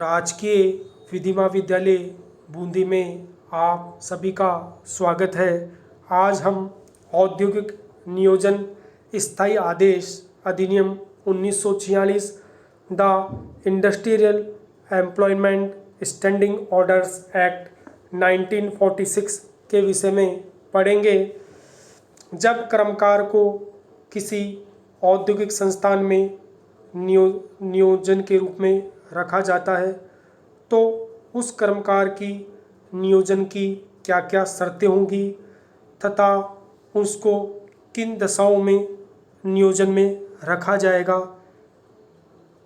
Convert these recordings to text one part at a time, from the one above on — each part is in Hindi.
राजकीय विधि महाविद्यालय बूंदी में आप सभी का स्वागत है। आज हम औद्योगिक नियोजन स्थायी आदेश अधिनियम 1946 the industrial employment standing orders act 1946 के विषय में पढ़ेंगे। जब कर्मकार को किसी औद्योगिक संस्थान में नियोजन के रूप में रखा जाता है तो उस कर्मकार की नियोजन की क्या क्या शर्तें होंगी तथा उसको किन दशाओं में नियोजन में रखा जाएगा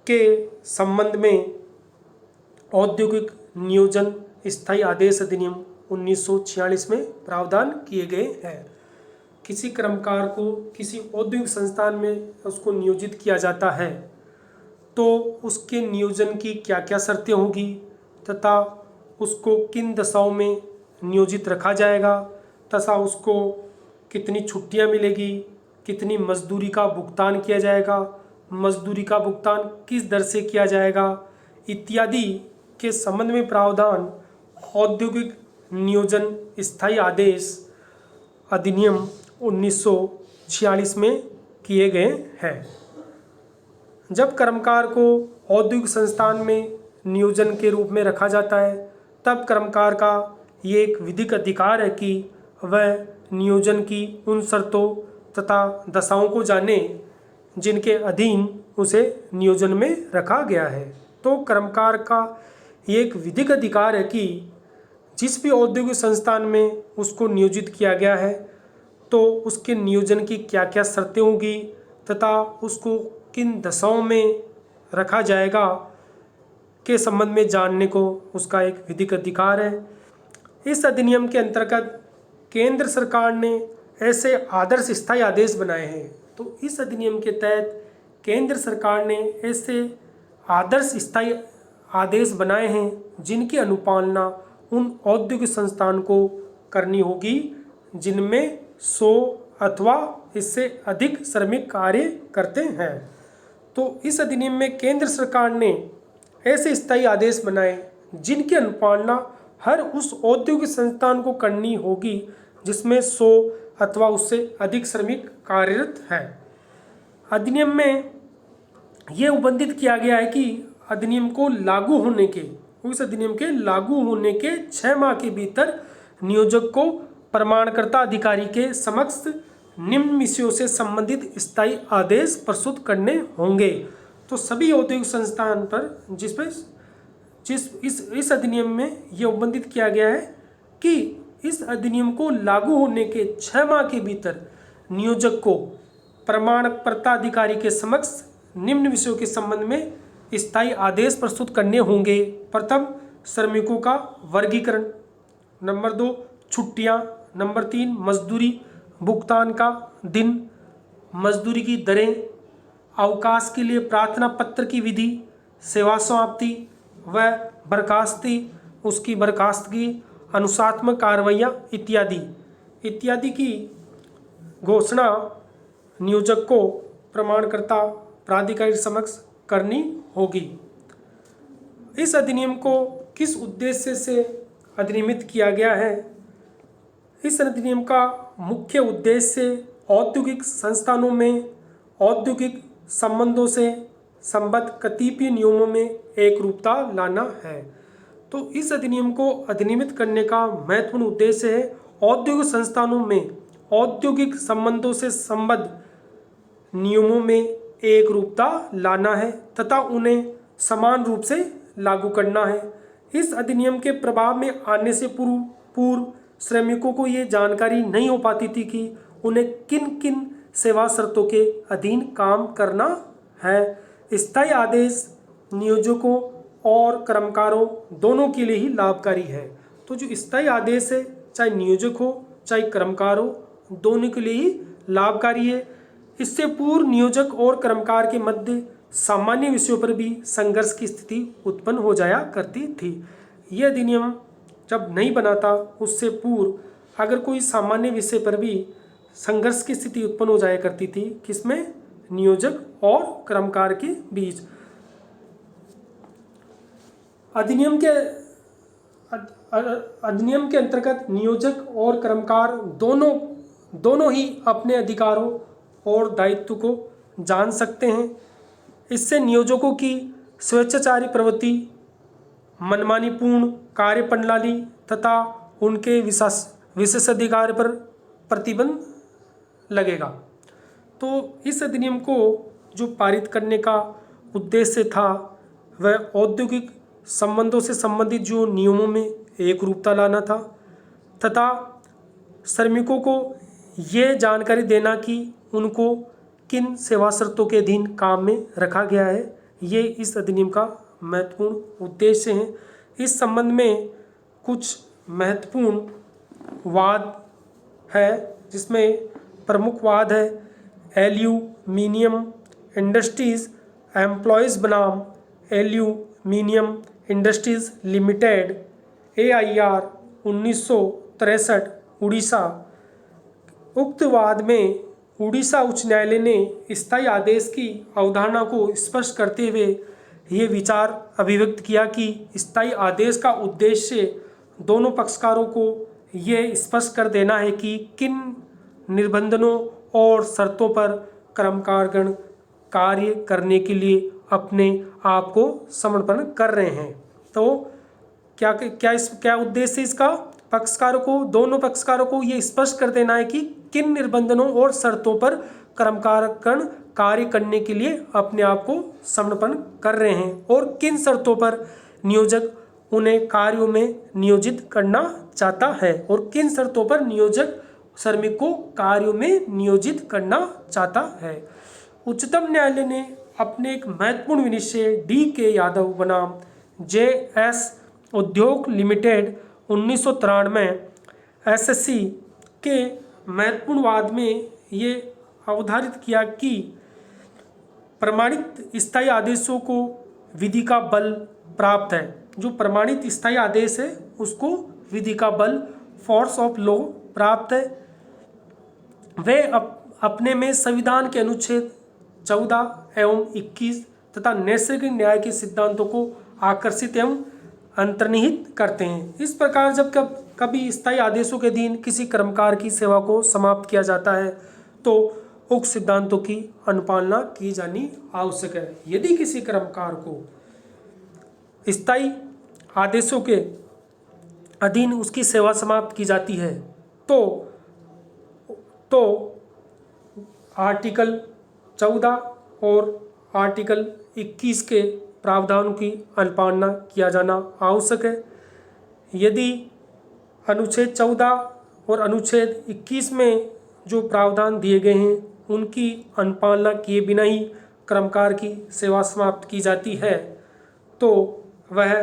के संबंध में औद्योगिक नियोजन स्थायी आदेश अधिनियम 1946 में प्रावधान किए गए हैं। किसी कर्मकार को किसी औद्योगिक संस्थान में उसको नियोजित किया जाता है तो उसके नियोजन की क्या क्या शर्तें होंगी तथा उसको किन दशाओं में नियोजित रखा जाएगा तथा उसको कितनी छुट्टियां मिलेगी, कितनी मजदूरी का भुगतान किया जाएगा, मजदूरी का भुगतान किस दर से किया जाएगा इत्यादि के संबंध में प्रावधान औद्योगिक नियोजन स्थायी आदेश अधिनियम 1946 में किए गए हैं। जब कर्मकार को औद्योगिक संस्थान में नियोजन के रूप में रखा जाता है तब कर्मकार का ये एक विधिक अधिकार है कि वह नियोजन की उन शर्तों तथा दशाओं को जाने जिनके अधीन उसे नियोजन में रखा गया है। तो कर्मकार का ये एक विधिक अधिकार है कि जिस भी औद्योगिक संस्थान में उसको नियोजित किया गया है तो उसके नियोजन की क्या क्या शर्तें होंगी तथा उसको किन दशाओं में रखा जाएगा के संबंध में जानने को उसका एक विधिक अधिकार है। इस अधिनियम के अंतर्गत केंद्र सरकार ने ऐसे आदर्श स्थायी आदेश बनाए हैं। तो इस अधिनियम के तहत केंद्र सरकार ने ऐसे आदर्श स्थायी आदेश बनाए हैं जिनकी अनुपालना उन औद्योगिक संस्थान को करनी होगी जिनमें 100 अथवा इससे अधिक श्रमिक कार्य करते हैं। तो इस अधिनियम में केंद्र सरकार ने ऐसे स्थायी आदेश बनाए जिनकी अनुपालना हर उस औद्योगिक संस्थान को करनी होगी जिसमें 100 अथवा उससे अधिक श्रमिक कार्यरत हैं। अधिनियम में यह उल्लेखित किया गया है कि अधिनियम को लागू होने के उस अधिनियम के लागू होने के 6 माह के भीतर नियोजक को प्रमाणकर्ता अधिकारी के समक्ष निम्न विषयों से संबंधित स्थायी आदेश प्रस्तुत करने होंगे। तो सभी औद्योगिक संस्थान पर इस अधिनियम में यह उल्लेखित किया गया है कि इस अधिनियम को लागू होने के 6 माह के भीतर नियोजक को प्रमाणकर्ता अधिकारी के समक्ष निम्न विषयों के संबंध में स्थायी आदेश प्रस्तुत करने होंगे। प्रथम, श्रमिकों का वर्गीकरण। नंबर 2, छुट्टियां। नंबर 3, मजदूरी, भुगतान का दिन, मजदूरी की दरें, अवकाश के लिए प्रार्थना पत्र की विधि, सेवा समाप्ति व बर्खास्ती, उसकी बर्खास्तगी, अनुशासनात्मक कार्रवाइयाँ इत्यादि की घोषणा नियोजक को प्रमाणकर्ता प्राधिकारी समक्ष करनी होगी। इस अधिनियम को किस उद्देश्य से अधिनियमित किया गया है? इस अधिनियम का मुख्य उद्देश्य औद्योगिक संस्थानों में औद्योगिक संबंधों से संबद्ध कतिपय नियमों में एकरूपता लाना है। तो इस अधिनियम को अधिनियमित करने का महत्वपूर्ण उद्देश्य है औद्योगिक संस्थानों में औद्योगिक संबंधों से संबद्ध नियमों में एकरूपता लाना है तथा उन्हें समान रूप से लागू करना है। इस अधिनियम के प्रभाव में आने से पूर्व श्रमिकों को ये जानकारी नहीं हो पाती थी कि उन्हें किन किन सेवा शर्तों के अधीन काम करना है। स्थायी आदेश नियोजकों और कर्मकारों दोनों के लिए ही लाभकारी है। तो जो स्थायी आदेश है चाहे नियोजक हो चाहे कर्मकार हो दोनों के लिए ही लाभकारी है। इससे पूर्व नियोजक और कर्मकार के मध्य सामान्य विषयों पर भी संघर्ष की स्थिति उत्पन्न हो जाया करती थी। यह अधिनियम जब नहीं बना था उससे पूर्व अगर कोई सामान्य विषय पर भी संघर्ष की स्थिति उत्पन्न हो जाया करती थी किसमें? नियोजक और कर्मकार के बीच। अधिनियम के अधिनियम के अंतर्गत नियोजक और कर्मकार दोनों ही अपने अधिकारों और दायित्व को जान सकते हैं। इससे नियोजकों की स्वेच्छाचारी प्रवृत्ति, मनमानीपूर्ण कार्य प्रणाली तथा उनके विशेषाधिकार पर प्रतिबंध लगेगा। तो इस अधिनियम को जो पारित करने का उद्देश्य था वह औद्योगिक संबंधों से संबंधित जो नियमों में एक रूपता लाना था तथा श्रमिकों को ये जानकारी देना कि उनको किन सेवा शर्तों के अधीन काम में रखा गया है। ये इस अधिनियम का महत्वपूर्ण उद्देश्य है। इस संबंध में कुछ महत्वपूर्ण वाद है, जिसमें प्रमुख वाद है एल्यूमिनियम इंडस्ट्रीज एम्प्लॉयज़ बनाम aluminium industries limited AIR 1963 Orissa. उक्त वाद में उड़ीसा उच्च न्यायालय ने स्थायी आदेश की अवधारणा को स्पष्ट करते हुए ये विचार अभिव्यक्त किया कि स्थायी आदेश का उद्देश्य दोनों पक्षकारों को ये स्पष्ट कर देना है कि किन निर्बंधों और शर्तों पर कर्मकारगण कार्य करने के लिए अपने आप को समर्पण कर रहे हैं। तो क्या उद्देश्य है इसका? दोनों पक्षकारों को ये स्पष्ट कर देना है कि किन निर्बंधों और शर्तों पर कर्मकारगण कार्य करने के लिए अपने आप को समर्पण कर रहे हैं और किन शर्तों पर नियोजक उन्हें कार्यों में नियोजित करना चाहता है और किन शर्तों पर नियोजक श्रमिक को कार्यों में नियोजित करना चाहता है। उच्चतम न्यायालय ने अपने एक महत्वपूर्ण विनिश्चय DK यादव बनाम JS उद्योग लिमिटेड 1993 SSC के महत्वपूर्ण वाद में ये अवधारित किया कि प्रमाणित स्थायी आदेशों को विधि का बल प्राप्त है। जो प्रमाणित स्थायी आदेश है उसको विधि का बल, फोर्स ऑफ लॉ प्राप्त है। वे अपने में संविधान के अनुच्छेद 14 एवं 21 तथा नैसर्गिक न्याय के सिद्धांतों को आकर्षित एवं अंतर्निहित करते हैं। इस प्रकार जब कभी स्थायी आदेशों के अधीन किसी कर्मकार की सेवा को समाप्त किया जाता है तो उक्त सिद्धांतों की अनुपालना की जानी आवश्यक है। यदि किसी कर्मकार को स्थायी आदेशों के अधीन उसकी सेवा समाप्त की जाती है तो आर्टिकल 14 और आर्टिकल 21 के प्रावधानों की अनुपालना किया जाना आवश्यक है। यदि अनुच्छेद 14 और अनुच्छेद 21 में जो प्रावधान दिए गए हैं उनकी अनुपालना किए बिना ही कर्मकार की सेवा समाप्त की जाती है तो वह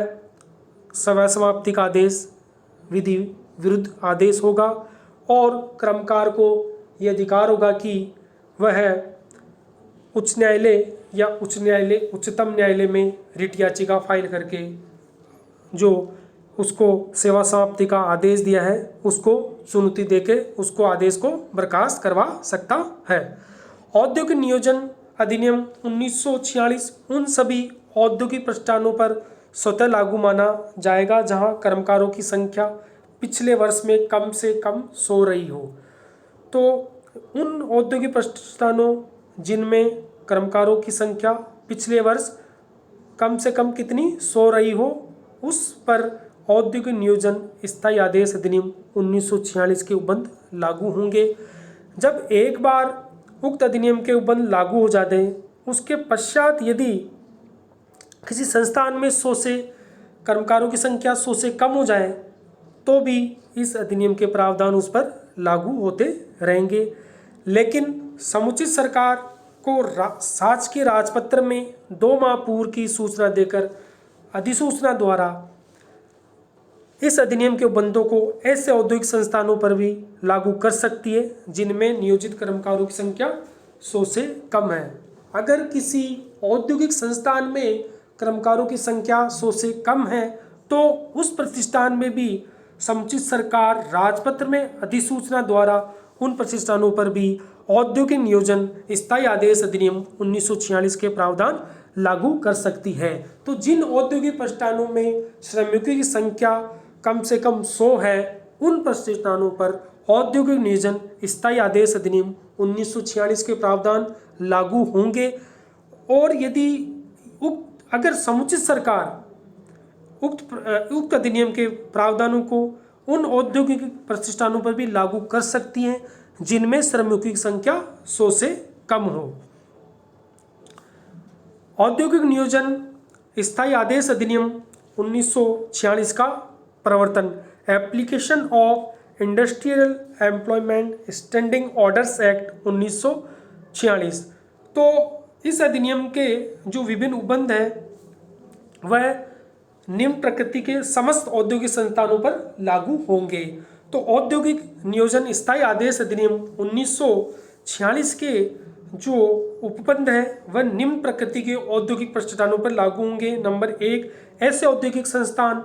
सेवा समाप्ति का आदेश विधि विरुद्ध आदेश होगा और कर्मकार को ये अधिकार होगा कि वह उच्च न्यायालय या उच्चतम न्यायालय में रिट याचिका फाइल करके जो उसको सेवा समाप्ति का आदेश दिया है उसको चुनौती देके उसको आदेश को बर्खास्त करवा सकता है। औद्योगिक नियोजन अधिनियम 1946 उन सभी औद्योगिक प्रतिष्ठानों पर स्वतः लागू माना जाएगा जहां कर्मकारों की संख्या पिछले वर्ष में कम से कम 100 रही हो। तो उन औद्योगिक प्रतिष्ठानों जिनमें कर्मकारों की संख्या पिछले वर्ष कम से कम कितनी 100 रही हो उस पर औद्योगिक नियोजन स्थायी आदेश अधिनियम 1946 के उपबंध लागू होंगे। जब एक बार उक्त अधिनियम के उपबंध लागू हो जाते हैं उसके पश्चात यदि किसी संस्थान में 100 से कर्मकारों की संख्या 100 से कम हो जाए तो भी इस अधिनियम के प्रावधान उस पर लागू होते रहेंगे। लेकिन समुचित सरकार को शासकीय राजपत्र में 2 माह पूर्व की सूचना देकर अधिसूचना द्वारा इस अधिनियम के उपबंधों को ऐसे औद्योगिक संस्थानों पर भी लागू कर सकती है जिनमें नियोजित कर्मकारों की संख्या 100 से कम है। अगर किसी औद्योगिक संस्थान में कर्मकारों की संख्या 100 से कम है तो उस प्रतिष्ठान में भी समुचित सरकार राजपत्र में अधिसूचना द्वारा उन प्रतिष्ठानों पर भी औद्योगिक नियोजन स्थायी आदेश अधिनियम 1946 के प्रावधान लागू कर सकती है। तो जिन औद्योगिक प्रतिष्ठानों में श्रमिकों की संख्या कम से कम 100 है, उन प्रतिष्ठानों पर औद्योगिक नियोजन स्थायी आदेश अधिनियम 1946 के प्रावधान लागू होंगे। और यदि अगर समुचित सरकार उक्त अधिनियम के प्रावधानों को उन औद्योगिक प्रतिष्ठानों पर भी लागू कर सकती हैं जिनमें श्रमिकों की संख्या 100 से कम हो। औद्योगिक नियोजन स्थायी आदेश अधिनियम 1946 का प्रवर्तन, application of industrial employment standing orders act 1946। तो इस अधिनियम के जो विभिन्न उपबंध हैं वह निम्न प्रकृति के समस्त औद्योगिक संस्थानों पर लागू होंगे। तो औद्योगिक नियोजन स्थायी आदेश अधिनियम 1946 के जो उपबंध है वह निम्न प्रकृति के औद्योगिक प्रतिष्ठानों पर लागू होंगे। नंबर 1, ऐसे औद्योगिक संस्थान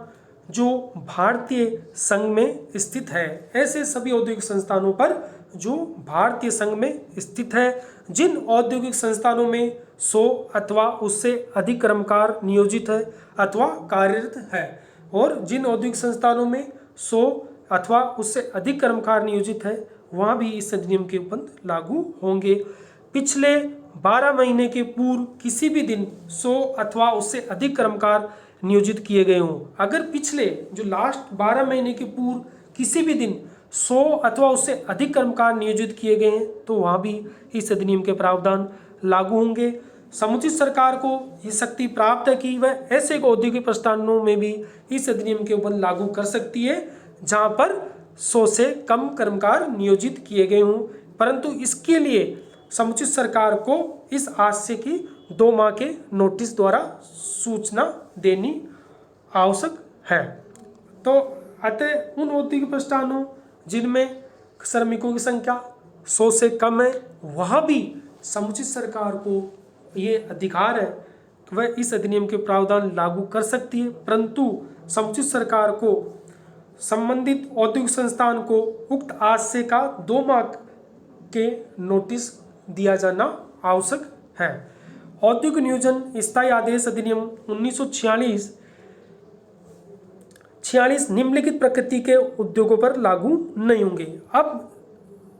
जो भारतीय संघ में स्थित है। ऐसे सभी औद्योगिक संस्थानों पर जो भारतीय संघ में स्थित है। जिन औद्योगिक संस्थानों में 100 अथवा उससे अधिक कर्मकार नियोजित है अथवा कार्यरत है, और जिन औद्योगिक संस्थानों में 100 अथवा उससे अधिक कर्मकार नियोजित है वहाँ भी इस अधिनियम के उपबंध लागू होंगे। पिछले 12 महीने के पूर्व किसी भी दिन 100 अथवा उससे अधिक कर्मकार नियोजित किए गए हों। अगर पिछले जो लास्ट 12 महीने के पूर्व किसी भी दिन 100 अथवा उससे अधिक कर्मकार नियोजित किए गए हैं तो वहाँ भी इस अधिनियम के प्रावधान लागू होंगे। समुचित सरकार को ये शक्ति प्राप्त है कि वह ऐसे औद्योगिक प्रतिष्ठानों में भी इस अधिनियम के उपबंध लागू कर सकती है जहाँ पर 100 से कम कर्मकार नियोजित किए गए हों, परंतु इसके लिए समुचित सरकार को इस आशय की 2 माह के नोटिस द्वारा सूचना देनी आवश्यक है। तो अतः उन औद्योगिक प्रतिष्ठानों जिनमें श्रमिकों की संख्या 100 से कम है वहाँ भी समुचित सरकार को ये अधिकार है कि वह इस अधिनियम के प्रावधान लागू कर सकती है, परंतु समुचित सरकार को संबंधित औद्योगिक संस्थान को उक्त आशय का 2 माह के नोटिस दिया जाना आवश्यक है। औद्योगिक नियोजन स्थायी आदेश अधिनियम 1946 निम्नलिखित प्रकृति के उद्योगों पर लागू नहीं होंगे। अब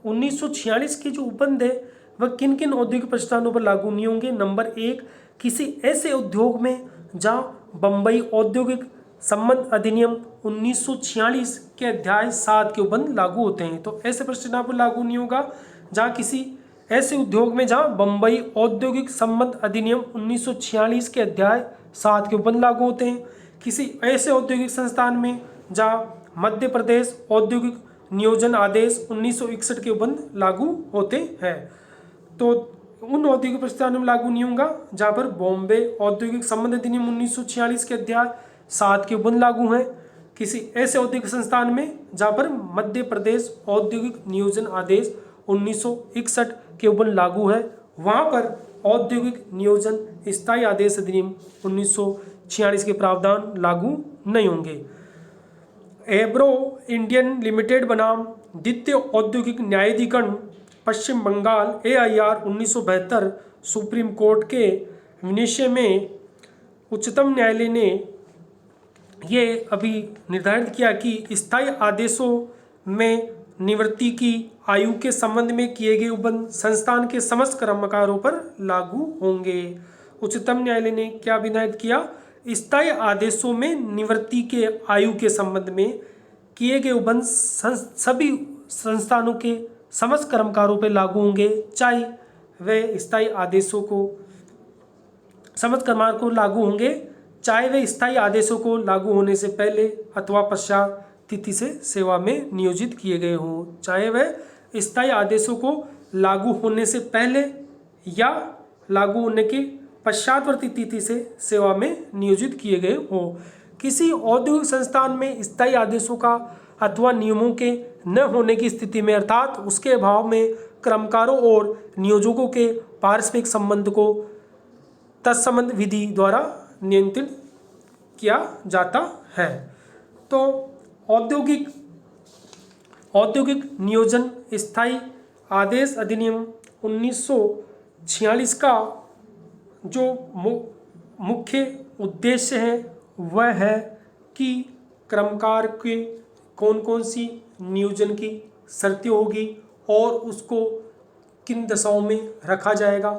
1946 के जो उपबंध है वह किन किन औद्योगिक प्रतिष्ठानों पर लागू नहीं होंगे। नंबर 1, किसी ऐसे उद्योग में जहाँ बम्बई औद्योगिक संबंध अधिनियम 1946 के अध्याय 7 के उपबंध लागू होते हैं, तो ऐसे प्रतिष्ठान पर लागू नहीं होगा। जहाँ किसी ऐसे उद्योग में जहाँ बम्बई औद्योगिक संबंध अधिनियम 1946 के अध्याय 7 के उपबंध लागू होते हैं। किसी ऐसे औद्योगिक संस्थान में जहाँ मध्य प्रदेश औद्योगिक नियोजन आदेश 1961 के उपबंध लागू होते हैं, तो उन औद्योगिक प्रतिष्ठानों में लागू नहीं होगा जहाँ पर बॉम्बे औद्योगिक संबंध अधिनियम 1946 के अध्याय 7 के उपबंध लागू हैं। किसी ऐसे औद्योगिक संस्थान में जहाँ पर मध्य प्रदेश औद्योगिक नियोजन आदेश 1961 के उपबंध लागू है वहाँ पर औद्योगिक नियोजन स्थायी आदेश अधिनियम 1946 के प्रावधान लागू नहीं होंगे। एब्रो इंडियन लिमिटेड बनाम द्वितीय औद्योगिक न्यायाधिकरण पश्चिम बंगाल AIR 1972 सुप्रीम कोर्ट के विनिश्चय में उच्चतम न्यायालय ने ये अभी निर्धारित किया कि स्थायी आदेशों में निवृत्ति की आयु के संबंध में किए गए उपबंध संस्थान के समस्त कर्मकारों पर लागू होंगे। उच्चतम न्यायालय ने क्या निर्धारित किया, स्थायी आदेशों में निवृत्ति के आयु के संबंध में किए गए उपबंध सभी संस्थानों के समस्त कर्मकारों पर लागू होंगे, चाहे वे स्थायी आदेशों को समस्त कर्मकारों को लागू होंगे, चाहे वे स्थायी आदेशों को लागू होने से पहले अथवा पश्चात तिथि से सेवा में नियोजित किए गए हों, चाहे वे स्थायी आदेशों को लागू होने से पहले या लागू होने के पश्चातवर्ती तिथि से सेवा में नियोजित किए गए हों। किसी औद्योगिक संस्थान में स्थायी आदेशों का अथवा नियमों के न होने की स्थिति में अर्थात उसके अभाव में कर्मकारों और नियोजकों के पारस्परिक संबंध को तत्संबंध विधि द्वारा नियंत्रित किया जाता है। तो औद्योगिक नियोजन स्थायी आदेश अधिनियम 1946 का जो मुख्य उद्देश्य है वह है कि कर्मकार के कौन कौन सी नियोजन की शर्तें होगी और उसको किन दशाओं में रखा जाएगा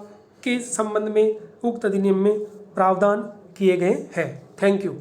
के संबंध में उक्त अधिनियम में प्रावधान किए गए हैं। Thank you.